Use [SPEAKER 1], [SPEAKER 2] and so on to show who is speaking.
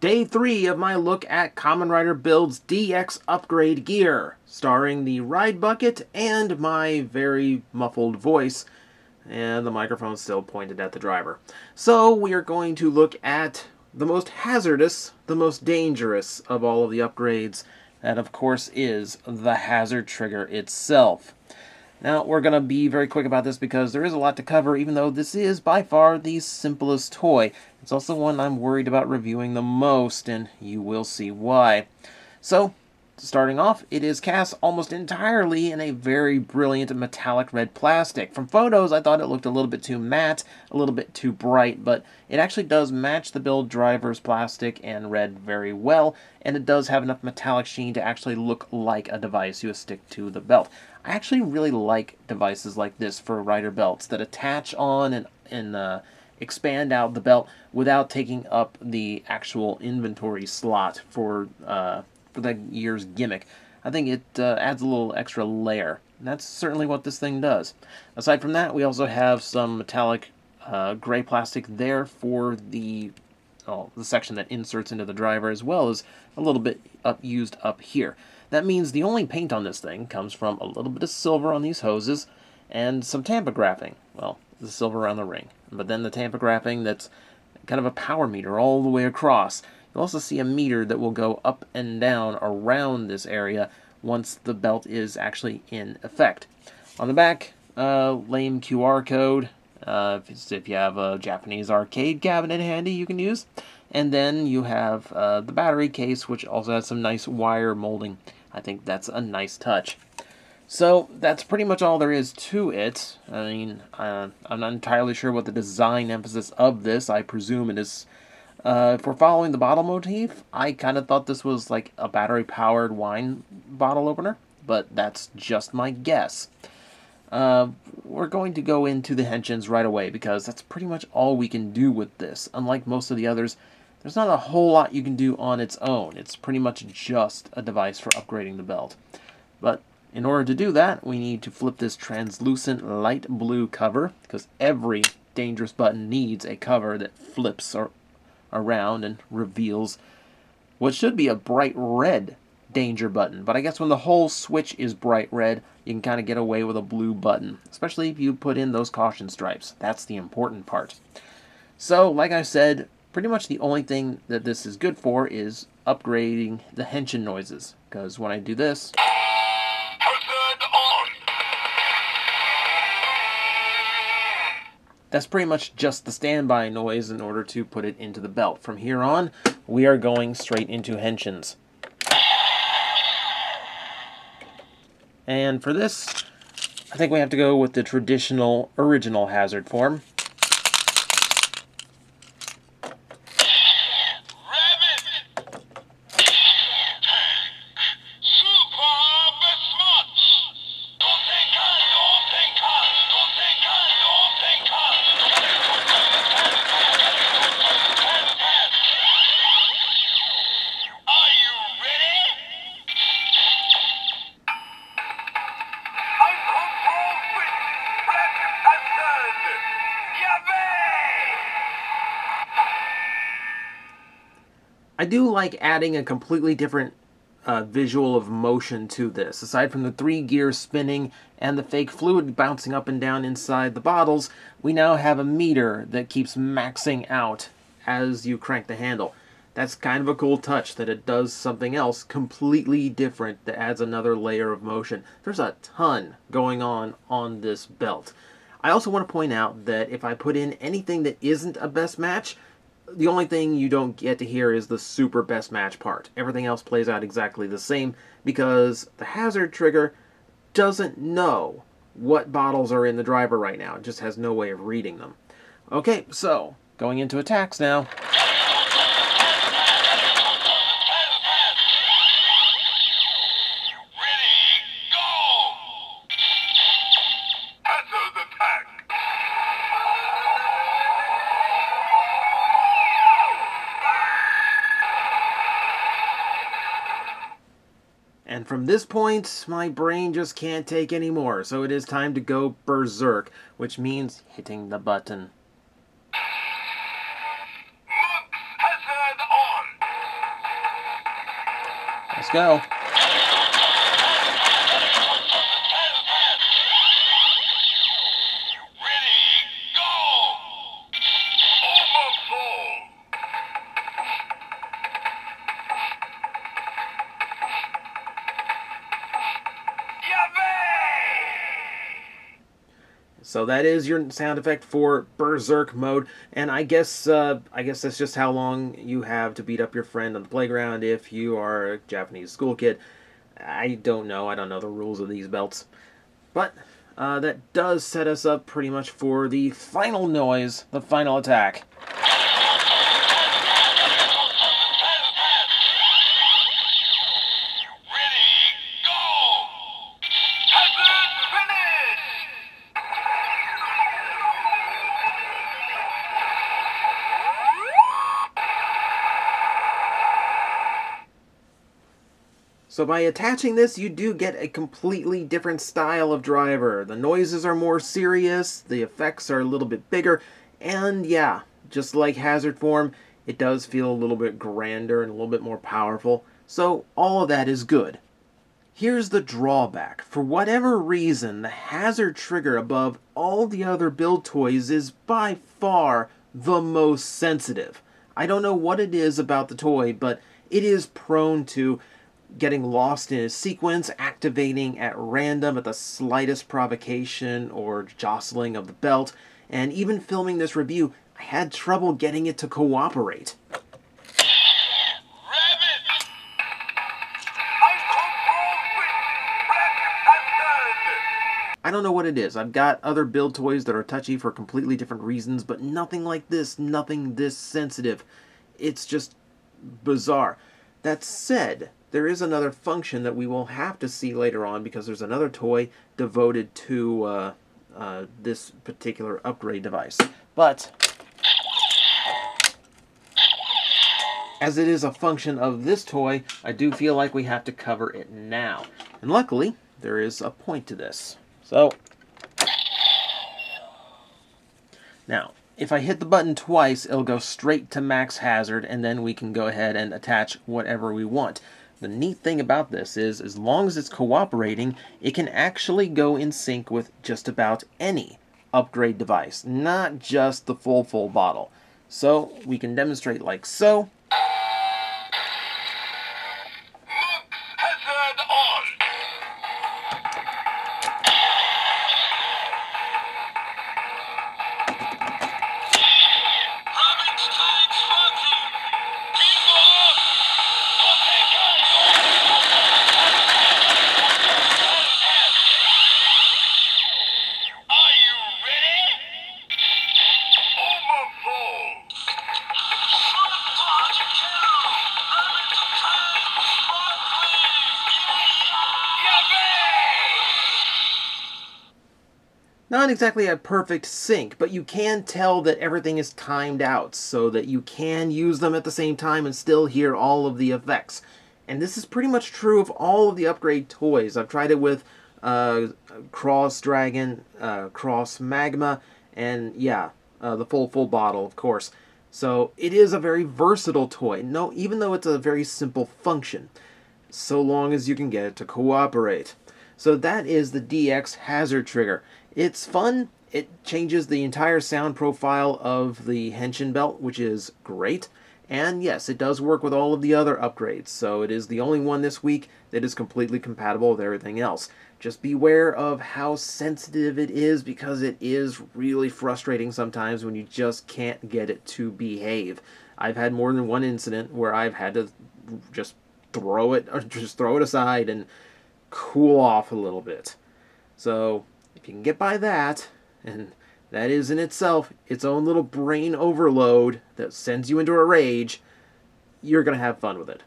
[SPEAKER 1] Day 3 of my look at Kamen Rider Build's DX upgrade gear, starring the ride bucket and my very muffled voice, and the microphone still pointed at the driver. So we are going to look at the most hazardous, the most dangerous of all of the upgrades. That, of course, is the hazard trigger itself. Now, we're going to be very quick about this because there is a lot to cover, even though this is by far the simplest toy. It's also one I'm worried about reviewing the most, and you will see why. So, starting off, it is cast almost entirely in a very brilliant metallic red plastic. From photos, I thought it looked a little bit too matte, a little bit too bright, but it actually does match the build driver's plastic and red very well, and it does have enough metallic sheen to actually look like a device you would stick to the belt. I actually really like devices like this for rider belts that attach on and expand out the belt without taking up the actual inventory slot for the gear's gimmick. I think it adds a little extra layer. And that's certainly what this thing does. Aside from that, we also have some metallic gray plastic there for the section that inserts into the driver, as well as a little bit used up here. That means the only paint on this thing comes from a little bit of silver on these hoses and some tampa graphing. Well, the silver around the ring. But then the tampa graphing that's kind of a power meter all the way across. You'll also see a meter that will go up and down around this area once the belt is actually in effect. On the back, lame QR code. If you have a Japanese arcade cabinet handy, you can use. And then you have the battery case, which also has some nice wire molding. I think that's a nice touch. So that's pretty much all there is to it. I mean, I'm not entirely sure what the design emphasis of this. I presume it is, if we're following the bottle motif, I kind of thought this was like a battery-powered wine bottle opener, but that's just my guess. We're going to go into the henshins right away because that's pretty much all we can do with this. Unlike most of the others, there's not a whole lot you can do on its own. It's pretty much just a device for upgrading the belt. But in order to do that, we need to flip this translucent light blue cover, because every dangerous button needs a cover that flips around and reveals what should be a bright red danger button. But I guess when the whole switch is bright red, you can kind of get away with a blue button, especially if you put in those caution stripes. That's the important part. So, like I said, pretty much the only thing that this is good for is upgrading the henshin noises, because when I do this, that's pretty much just the standby noise in order to put it into the belt. From here on, we are going straight into henshins. And for this, I think we have to go with the traditional original hazard form. I do like adding a completely different visual of motion to this. Aside from the 3 gears spinning and the fake fluid bouncing up and down inside the bottles, we now have a meter that keeps maxing out as you crank the handle. That's kind of a cool touch, that it does something else completely different that adds another layer of motion. There's a ton going on this belt. I also want to point out that if I put in anything that isn't a best match, the only thing you don't get to hear is the super best match part. Everything else plays out exactly the same because the hazard trigger doesn't know what bottles are in the driver right now. It just has no way of reading them. Okay, so going into attacks now. And from this point, my brain just can't take any more, so it is time to go berserk, which means hitting the button.
[SPEAKER 2] Hazard on!
[SPEAKER 1] Let's go. So that is your sound effect for Berserk mode, and I guess that's just how long you have to beat up your friend on the playground if you are a Japanese school kid. I don't know. I don't know the rules of these belts, but that does set us up pretty much for the final noise, the final attack. So by attaching this, you do get a completely different style of driver. The noises are more serious, the effects are a little bit bigger, and yeah, just like Hazard Form, it does feel a little bit grander and a little bit more powerful. So all of that is good. Here's the drawback. For whatever reason, the Hazard trigger above all the other build toys is by far the most sensitive. I don't know what it is about the toy, but it is prone to getting lost in a sequence, activating at random at the slightest provocation or jostling of the belt, and even filming this review, I had trouble getting it to cooperate. I don't know what it is. I've got other build toys that are touchy for completely different reasons, but nothing like this, nothing this sensitive. It's just bizarre. That said, there is another function that we will have to see later on because there's another toy devoted to this particular upgrade device. But as it is a function of this toy, I do feel like we have to cover it now. And luckily, there is a point to this. So, now, if I hit the button twice, it'll go straight to max hazard, and then we can go ahead and attach whatever we want. The neat thing about this is, as long as it's cooperating, it can actually go in sync with just about any upgrade device, not just the full bottle. So, we can demonstrate like so. Not exactly a perfect sync, but you can tell that everything is timed out so that you can use them at the same time and still hear all of the effects. And this is pretty much true of all of the upgrade toys. I've tried it with Cross Dragon, Cross Magma, and yeah, the full bottle, of course. So it is a very versatile toy, no, even though it's a very simple function, so long as you can get it to cooperate. So that is the DX Hazard Trigger. It's fun. It changes the entire sound profile of the Henshin belt, which is great. And yes, it does work with all of the other upgrades, so it is the only one this week that is completely compatible with everything else. Just beware of how sensitive it is, because it is really frustrating sometimes when you just can't get it to behave. I've had more than one incident where I've had to just throw it aside and cool off a little bit. So if you can get by that, and that is in itself its own little brain overload that sends you into a rage, you're going to have fun with it.